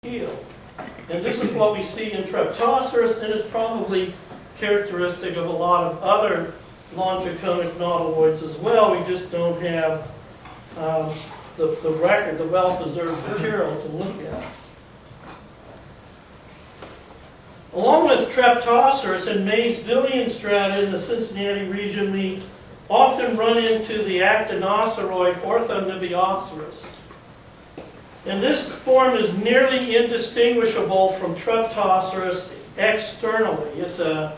keel. And this is what we see in Treptoceros, and it's probably characteristic of a lot of other longiconic nautiloids as well. We just don't have the record, the well-preserved material to look at. Along with Treptoceros and Maysvillian strata in the Cincinnati region, we often run into the actinoceraid Orthonibioceros. And this form is nearly indistinguishable from Treptoceros externally. It's a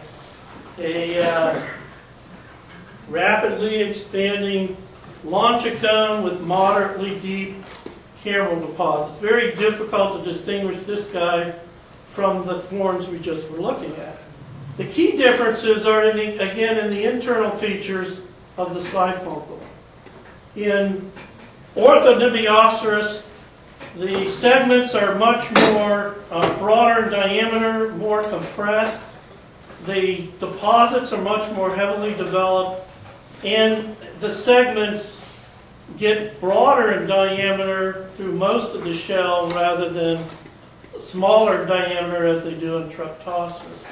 rapidly expanding lonchicone with moderately deep cameral deposits. Very difficult to distinguish this guy from the forms we just were looking at. The key differences are, again, in the internal features of the siphuncle. In Orthonibioceros, the segments are much more broader in diameter, more compressed. The deposits are much more heavily developed, and the segments get broader in diameter through most of the shell rather than smaller diameter as they do in Treptoceros.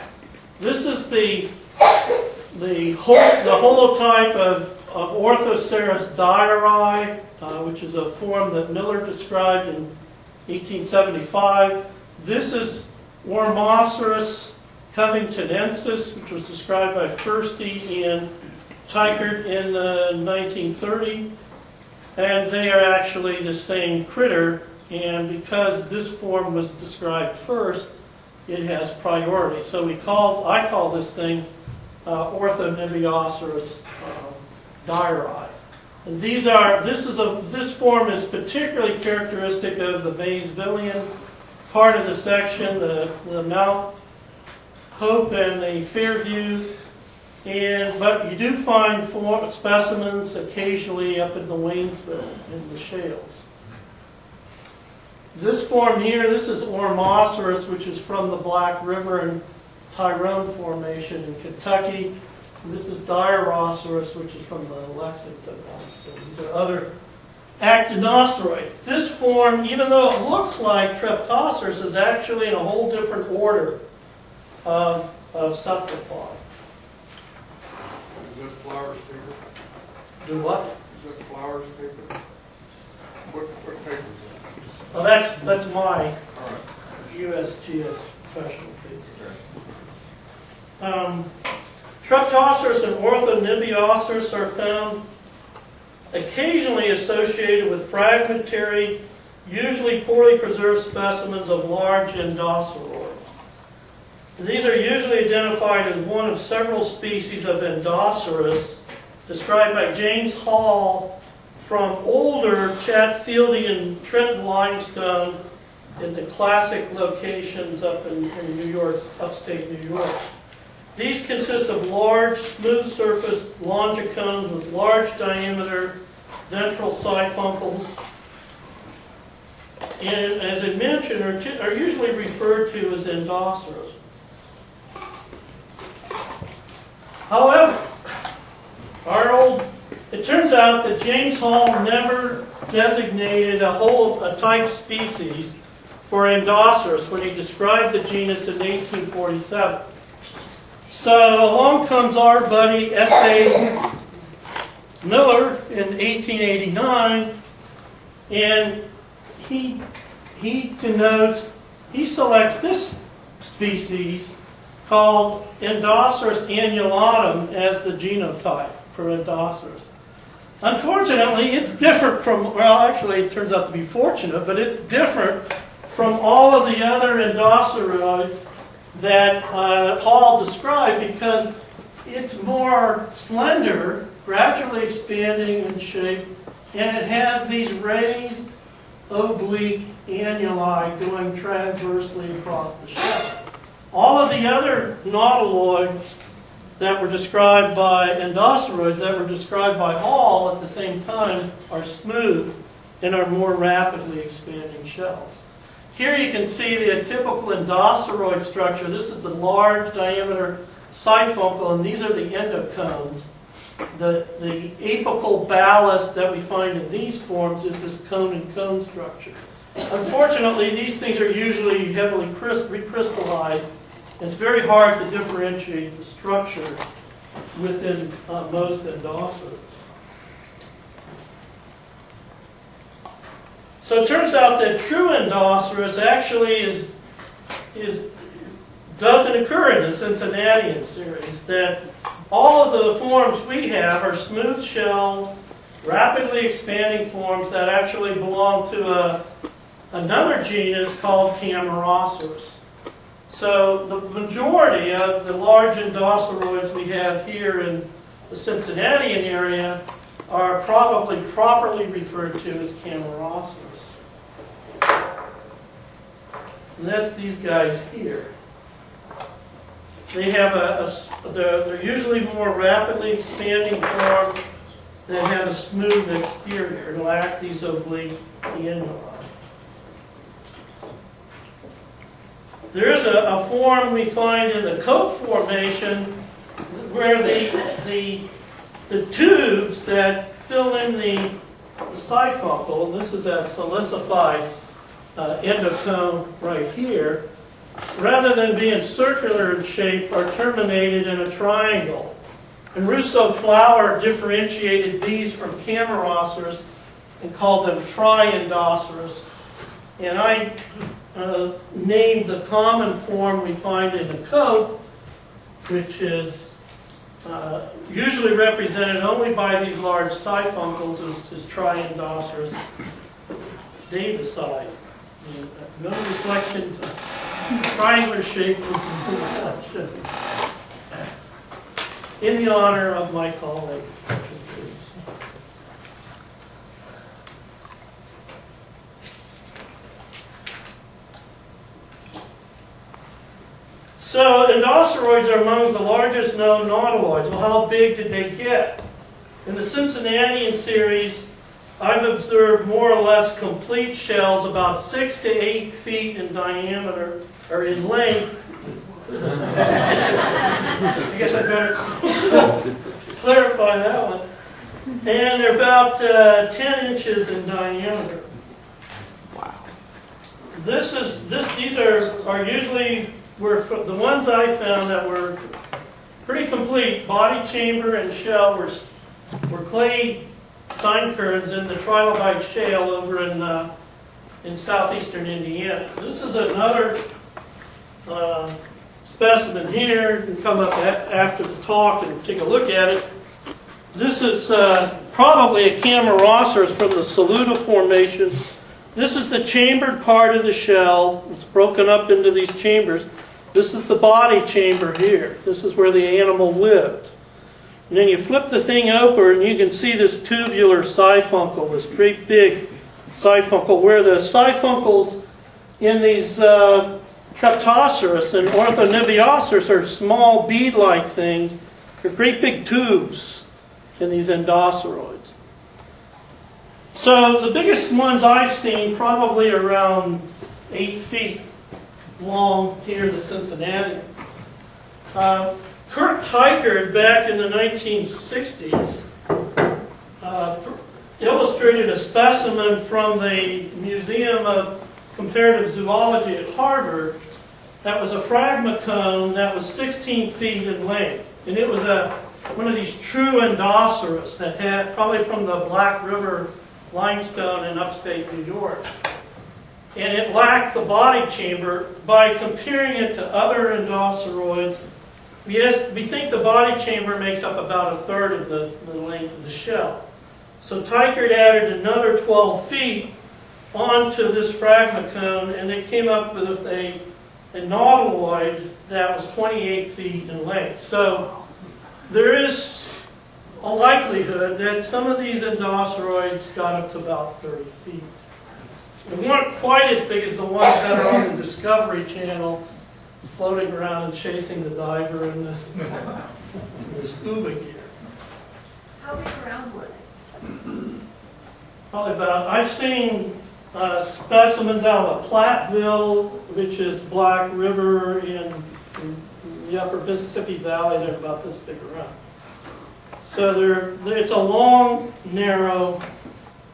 This is the holotype of Orthoceras diari, which is a form that Miller described in 1875. This is Ormoceras covingtonensis, which was described by Furste and Teichert in 1930. And they are actually the same critter, and because this form was described first, it has priority. So I call this thing Orthonibioceras diari. And this form is particularly characteristic of the Maysvillian part of the section, the Mount Hope and the Fairview. But you do find specimens occasionally up in the Waynesville in the shales. This form here, this is Ormoceras, which is from the Black River and Tyrone Formation in Kentucky. And this is Diaroceras, which is from the Lexington. So these are other actinocerates. This form, even though it looks like Treptoceros, is actually in a whole different order of cephalopod. Is that Flowers paper? Do what? Is that Flowers paper? What paper is that? Well, that's my All right. USGS professional paper. Treptoceros and Orthonibioceros are found occasionally associated with fragmentary, usually poorly preserved specimens of large endosauroids. These are usually identified as one of several species of Endoceras, described by James Hall from older Chatfieldian Trenton limestone in the classic locations up in New York's upstate New York. These consist of large, smooth-surfaced longicones with large diameter ventral siphuncle, and as I mentioned, are usually referred to as Endoceras. However, it turns out that James Hall never designated a type species for Endoceras when he described the genus in 1847. So along comes our buddy S.A. Miller in 1889, and he selects this species called Endoceras annulatum as the genotype for Endoceras. Unfortunately, it's different from, well, actually it turns out to be fortunate, but it's different from all of the other Endocerids that Hall described because it's more slender, gradually expanding in shape, and it has these raised oblique annuli going transversely across the shell. All of the other nautiloids that were described by Endocerids, that were described by Hall at the same time, are smooth and are more rapidly expanding shells. Here you can see the typical Endoceroid structure. This is the large diameter siphuncle, and these are the endocones. The apical ballast that we find in these forms is this cone and cone structure. Unfortunately, these things are usually heavily recrystallized. It's very hard to differentiate the structure within most endoceros. So it turns out that true endoceros actually doesn't occur in the Cincinnatian series. That all of the forms we have are smooth-shelled, rapidly expanding forms that actually belong to another genus called Camarasaurus. So the majority of the large endoceroids we have here in the Cincinnatian area are probably properly referred to as Camarasaurus. And that's these guys here. They have they're usually more rapidly expanding forms that have a smooth exterior and lack these oblique annuli. There is a form we find in the coat formation where the tubes that fill in the siphuncle, and this is a silicified endocone right here, rather than being circular in shape, are terminated in a triangle. And Rousseau Flower differentiated these from Camarasaurus and called them triendoceros. And I named the common form we find in the coat, which is usually represented only by these large siphuncles, is Triendoceros davisi. No reflection, triangular shape reflection. In the honor of my colleague. So, endoceroids are among the largest known nautiloids. Well, how big did they get? In the Cincinnatian series, I've observed more or less complete shells about 6 to 8 feet in diameter, or in length. I guess I better clarify that one. And they're about 10 inches in diameter. Wow. These are usually the ones I found that were pretty complete. Body chamber and shell were clay steinkerns in the trilobite shale over in southeastern Indiana. This is another specimen here. You can come up after the talk and take a look at it. This is probably a Camarasaurus from the Saluda Formation. This is the chambered part of the shell. It's broken up into these chambers. This is the body chamber here. This is where the animal lived. And then you flip the thing over and you can see this tubular siphuncle, this great big siphuncle, where the siphuncles in these Cryptoceros and Orthonibioceros are small bead-like things. They're great big tubes in these endoceroids. So the biggest ones I've seen probably around 8 feet long here in the Cincinnati. Kurt Teichert, back in the 1960s, illustrated a specimen from the Museum of Comparative Zoology at Harvard that was a fragmacone that was 16 feet in length. And it was one of these true endoceros that had, probably from the Black River limestone in upstate New York. And it lacked the body chamber. By comparing it to other endoceroids, we think the body chamber makes up about a third of the length of the shell. So Teichert added another 12 feet onto this fragmacone, and they came up with a nautiloid that was 28 feet in length. So there is a likelihood that some of these endoceroids got up to about 30 feet. They weren't quite as big as the ones that are on the Discovery Channel, floating around and chasing the diver in the scuba gear. How big around were they? Probably about, I've seen specimens out of Platteville, which is Black River in the upper Mississippi Valley. They're about this big around. So it's a long, narrow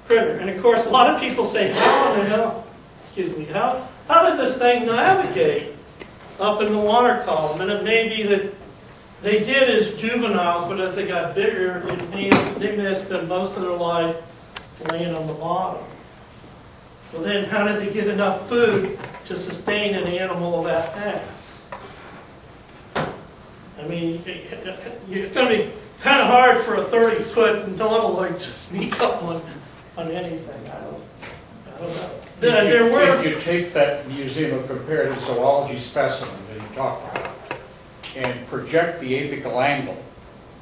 critter. And of course, a lot of people say, how in the hell excuse me, how did this thing navigate up in the water column? And it may be that they did as juveniles, but as they got bigger, they may have spent most of their life laying on the bottom. Well then, how did they get enough food to sustain an animal of that mass? I mean, it's going to be kind of hard for a 30-foot nautiloid to sneak up on anything. I don't know. If you take that Museum of Comparative Zoology specimen that you talked about and project the apical angle,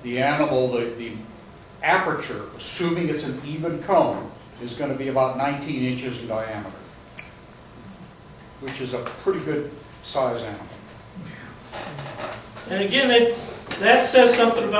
the animal, the aperture, assuming it's an even cone, is going to be about 19 inches in diameter, which is a pretty good size animal. And again, that says something about